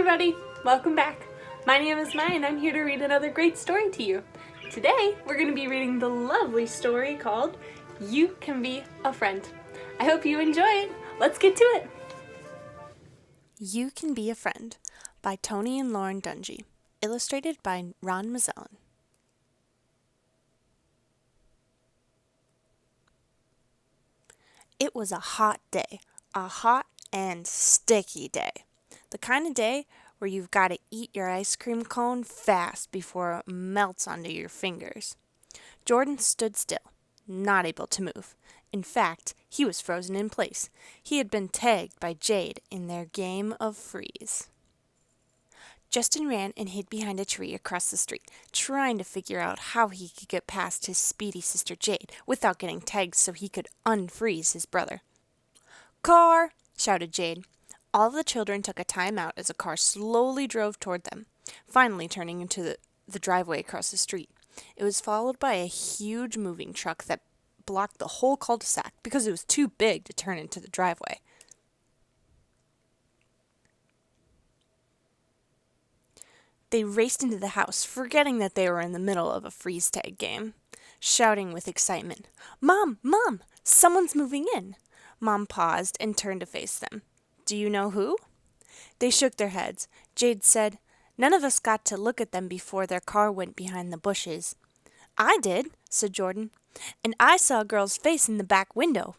everybody! Welcome back. My name is Maya and I'm here to read another great story to you. Today we're going to be reading the lovely story called You Can Be a Friend. I hope you enjoy it. Let's get to it. You Can Be a Friend by Tony and Lauren Dungy. Illustrated by Ron Mazellan. It was a hot day. A hot and sticky day. The kind of day where you've got to eat your ice cream cone fast before it melts onto your fingers. Jordan stood still, not able to move. In fact, he was frozen in place. He had been tagged by Jade in their game of freeze. Justin ran and hid behind a tree across the street, trying to figure out how he could get past his speedy sister Jade without getting tagged so he could unfreeze his brother. "Car!" shouted Jade. All of the children took a time out as a car slowly drove toward them, finally turning into the driveway across the street. It was followed by a huge moving truck that blocked the whole cul-de-sac because it was too big to turn into the driveway. They raced into the house, forgetting that they were in the middle of a freeze tag game, shouting with excitement, "Mom! Mom! Someone's moving in!" Mom paused and turned to face them. "Do you know who?" They shook their heads. Jade said, "None of us got to look at them before their car went behind the bushes." "I did," said Jordan, "and I saw a girl's face in the back window."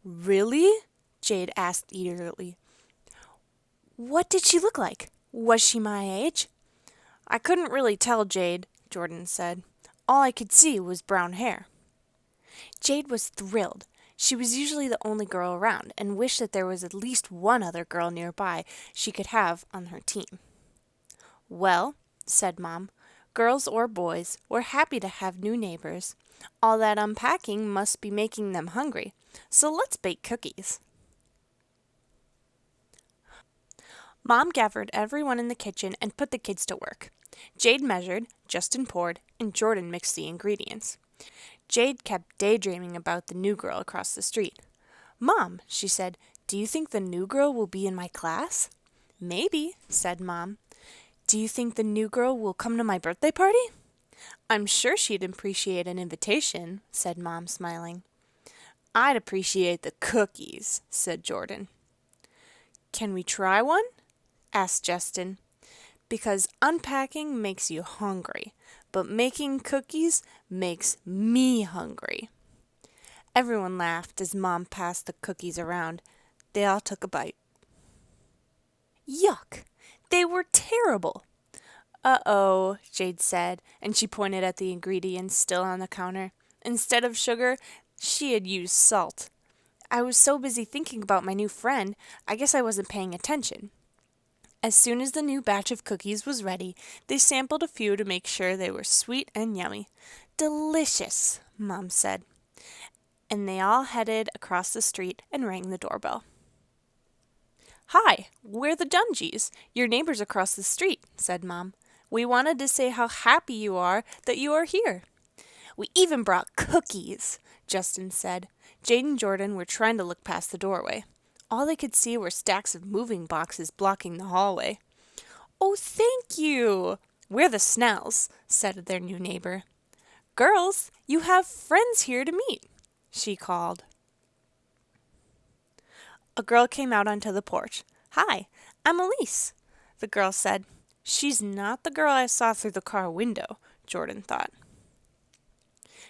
"Really?" Jade asked eagerly. "What did she look like? Was she my age?" "I couldn't really tell, Jade," Jordan said. "All I could see was brown hair." Jade was thrilled. She was usually the only girl around and wished that there was at least one other girl nearby she could have on her team. "Well," said Mom, "girls or boys, we're happy to have new neighbors. All that unpacking must be making them hungry, so let's bake cookies." Mom gathered everyone in the kitchen and put the kids to work. Jade measured, Justin poured, and Jordan mixed the ingredients. Jade kept daydreaming about the new girl across the street. "Mom," she said, "do you think the new girl will be in my class?" "Maybe," said Mom. "Do you think the new girl will come to my birthday party?" "I'm sure she'd appreciate an invitation," said Mom, smiling. "I'd appreciate the cookies," said Jordan. "Can we try one?" asked Justin. "Because unpacking makes you hungry, but making cookies makes me hungry." Everyone laughed as Mom passed the cookies around. They all took a bite. Yuck! They were terrible! "Uh-oh," Jade said, and she pointed at the ingredients still on the counter. Instead of sugar, she had used salt. "I was so busy thinking about my new friend, I guess I wasn't paying attention." As soon as the new batch of cookies was ready, they sampled a few to make sure they were sweet and yummy. "Delicious," Mom said. And they all headed across the street and rang the doorbell. "Hi, we're the Dungies, your neighbors across the street," said Mom. "We wanted to say how happy you are that you are here." "We even brought cookies," Justin said. Jade and Jordan were trying to look past the doorway. All they could see were stacks of moving boxes blocking the hallway. "Oh, thank you!" "We're the Snells," said their new neighbor. "Girls, you have friends here to meet," she called. A girl came out onto the porch. "Hi, I'm Elise," the girl said. "She's not the girl I saw through the car window," Jordan thought.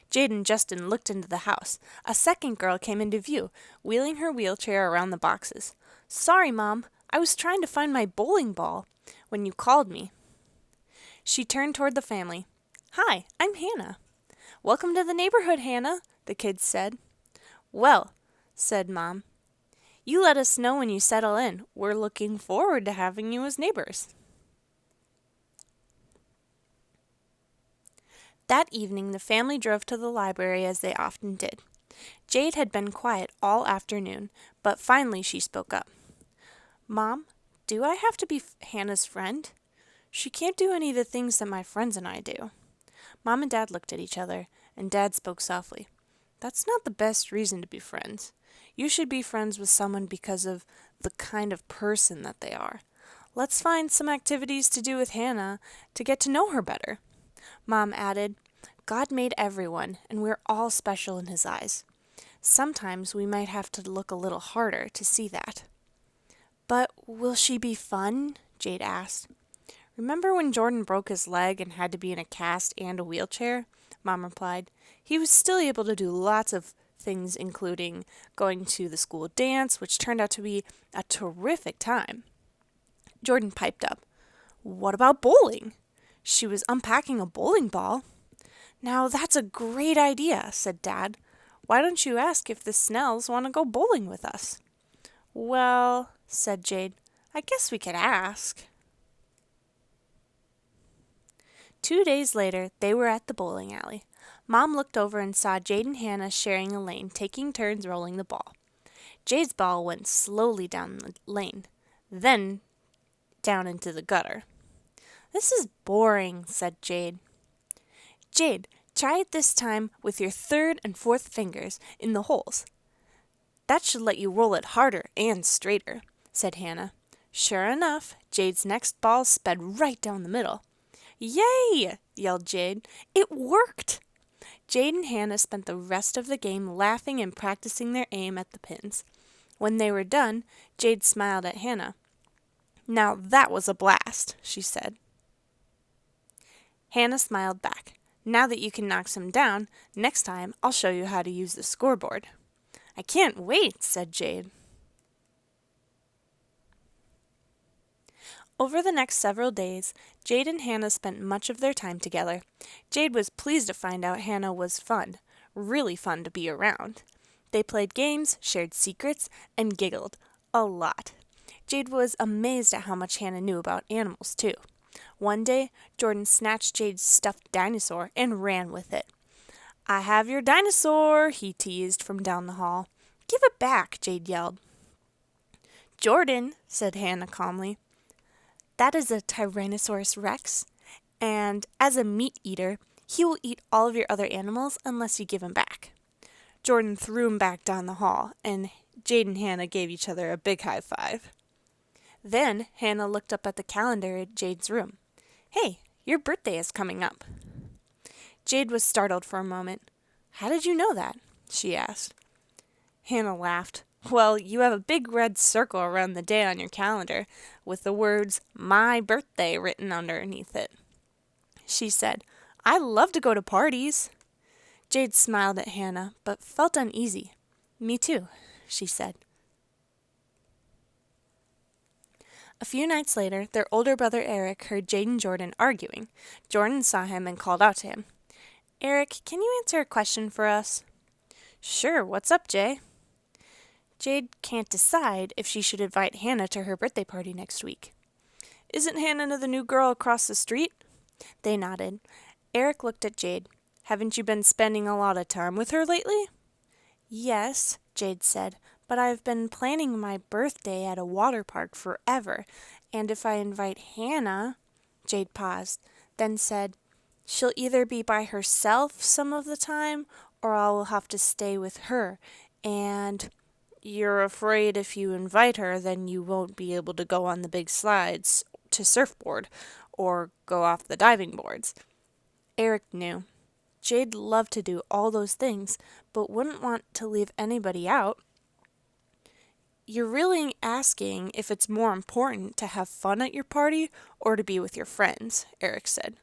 Jade and Justin looked into the house. A second girl came into view, wheeling her wheelchair around the boxes. "Sorry, Mom, I was trying to find my bowling ball when you called me." She turned toward the family. "Hi, I'm Hanna." "Welcome to the neighborhood, Hanna," the kids said. "Well," said Mom, "you let us know when you settle in. We're looking forward to having you as neighbors." That evening, the family drove to the library as they often did. Jade had been quiet all afternoon, but finally she spoke up. "Mom, do I have to be Hannah's friend? She can't do any of the things that my friends and I do." Mom and Dad looked at each other, and Dad spoke softly. "That's not the best reason to be friends. You should be friends with someone because of the kind of person that they are. Let's find some activities to do with Hanna to get to know her better. Mom added, God made everyone, and we're all special in his eyes. Sometimes we might have to look a little harder to see that. But will she be fun? Jade asked. Remember when Jordan broke his leg and had to be in a cast and a wheelchair? Mom replied. He was still able to do lots of things, including going to the school dance, which turned out to be a terrific time. Jordan piped up. What about bowling? She was unpacking a bowling ball. Now that's a great idea, said Dad. Why don't you ask if the Snells want to go bowling with us? Well, said Jade, I guess we could ask. 2 days later, they were at the bowling alley. Mom looked over and saw Jade and Hanna sharing a lane, taking turns rolling the ball. Jade's ball went slowly down the lane, then down into the gutter. This is boring, said Jade. Jade, try it this time with your third and fourth fingers in the holes. That should let you roll it harder and straighter, said Hanna. Sure enough, Jade's next ball sped right down the middle. Yay! Yelled Jade. It worked! Jade and Hanna spent the rest of the game laughing and practicing their aim at the pins. When they were done, Jade smiled at Hanna. Now that was a blast, she said. Hanna smiled back. Now that you can knock some down, next time I'll show you how to use the scoreboard. I can't wait, said Jade. Over the next several days, Jade and Hanna spent much of their time together. Jade was pleased to find out Hanna was fun, really fun to be around. They played games, shared secrets, and giggled a lot. Jade was amazed at how much Hanna knew about animals, too. One day, Jordan snatched Jade's stuffed dinosaur and ran with it. I have your dinosaur, he teased from down the hall. Give it back, Jade yelled. Jordan, said Hanna calmly. That is a Tyrannosaurus Rex, and as a meat eater, he will eat all of your other animals unless you give him back. Jordan threw him back down the hall, and Jade and Hanna gave each other a big high five. Then Hanna looked up at the calendar at Jade's room. Hey, your birthday is coming up. Jade was startled for a moment. How did you know that? She asked. Hanna laughed. Well, you have a big red circle around the day on your calendar with the words, My Birthday, written underneath it. She said, I love to go to parties. Jade smiled at Hanna, but felt uneasy. Me too, she said. A few nights later, their older brother Eric heard Jade and Jordan arguing. Jordan saw him and called out to him. Eric, can you answer a question for us? Sure, what's up, Jay? Jade can't decide if she should invite Hanna to her birthday party next week. Isn't Hanna the new girl across the street? They nodded. Eric looked at Jade. Haven't you been spending a lot of time with her lately? Yes, Jade said, but I've been planning my birthday at a water park forever, and if I invite Hanna, Jade paused, then said, she'll either be by herself some of the time, or I will have to stay with her, and you're afraid if you invite her, then you won't be able to go on the big slides to surfboard, or go off the diving boards. Eric knew. Jade loved to do all those things, but wouldn't want to leave anybody out. You're really asking if it's more important to have fun at your party or to be with your friends, Eric said.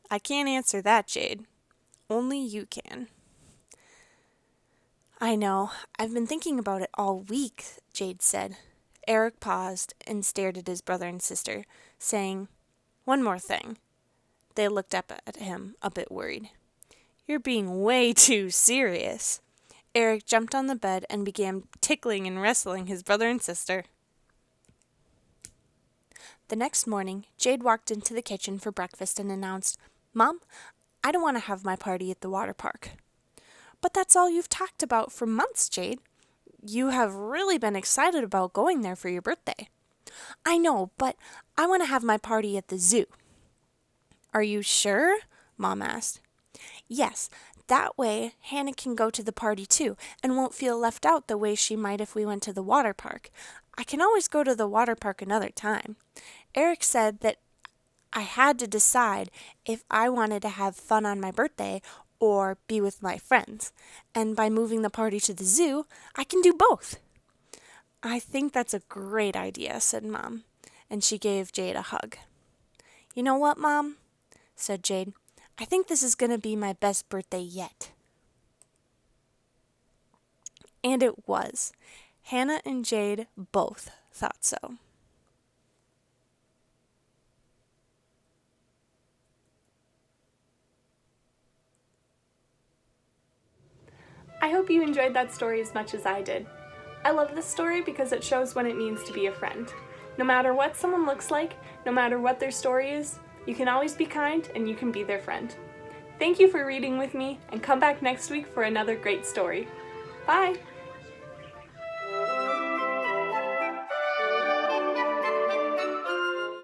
I can't answer that, Jade. Only you can. I know. I've been thinking about it all week, Jade said. Eric paused and stared at his brother and sister, saying, One more thing. They looked up at him, a bit worried. You're being way too serious. Eric jumped on the bed and began tickling and wrestling his brother and sister. The next morning, Jade walked into the kitchen for breakfast and announced, Mom, I don't want to have my party at the water park. But that's all you've talked about for months, Jade. You have really been excited about going there for your birthday. I know, but I want to have my party at the zoo. Are you sure? Mom asked. Yes, That way, Hanna can go to the party too and won't feel left out the way she might if we went to the water park. I can always go to the water park another time. Eric said that I had to decide if I wanted to have fun on my birthday or be with my friends. And by moving the party to the zoo, I can do both. I think that's a great idea, said Mom, and she gave Jade a hug. You know what, Mom? Said Jade. I think this is going to be my best birthday yet. And it was. Hanna and Jade both thought so. I hope you enjoyed that story as much as I did. I love this story because it shows what it means to be a friend. No matter what someone looks like, no matter what their story is, you can always be kind and you can be their friend. Thank you for reading with me, and come back next week for another great story. Bye!